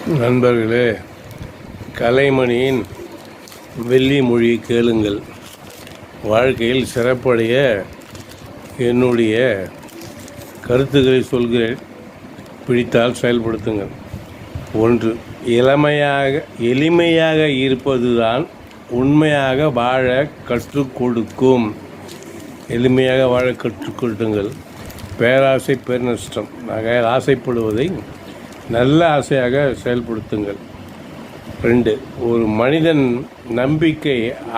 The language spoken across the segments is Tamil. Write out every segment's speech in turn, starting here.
நண்பர்களே, கலைமணியின் வெள்ளி மொழி கேளுங்கள். வாழ்க்கையில் சிறப்படைய என்னுடைய கருத்துக்களை சொல்கிறேன். பிடித்தால் செயல்படுத்துங்கள். 1. எளிமையாக இருப்பதுதான் உண்மையாக வாழ கற்றுக் கொடுக்கும். எளிமையாக வாழ கற்றுக்கொடுங்கள். பேராசை பெருநஷ்டம். ஆகையால் ஆசைப்படுவதை நல்ல ஆசையாக செயல்படுத்துங்கள். 2. ஒரு மனிதன் நம்பிக்கை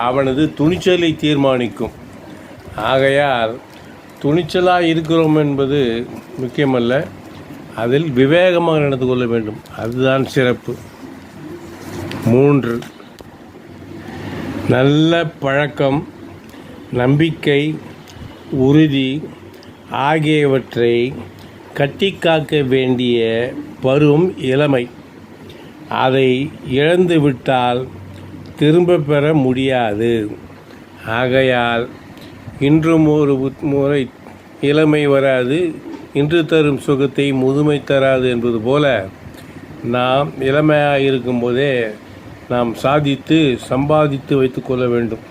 அவனது துணிச்சலை தீர்மானிக்கும். ஆகையால் துணிச்சலாக இருக்கிறோம் என்பது முக்கியமல்ல, அதில் விவேகமாக நடந்து கொள்ள வேண்டும். அதுதான் சிறப்பு. 3. நல்ல பழக்கம், நம்பிக்கை, உறுதி ஆகியவற்றை கட்டிக்காக்க வேண்டிய பருவம் இளமை. அதை இழந்துவிட்டால் திரும்ப பெற முடியாது. ஆகையால் இன்றும் ஒரு முறை இளமை வராது, இன்று தரும் சுகத்தை முதுமை தராது என்பது போல நாம் இளமையாக இருக்கும்போதே நாம் சம்பாதித்து வைத்து கொள்ள வேண்டும்.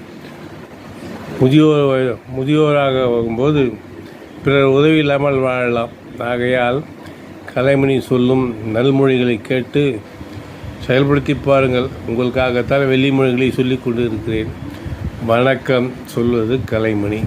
முதியோராக ஆகும்போது பிறர் உதவி இல்லாமல் வாழலாம். ஆகையால் கலைமணி சொல்லும் நல்மொழிகளை கேட்டு செயல்படுத்தி பாருங்கள். உங்களுக்காகத்தான் வெள்ளி மொழிகளை சொல்லிக் கொண்டு இருக்கிறேன். வணக்கம். சொல்வது கலைமணி.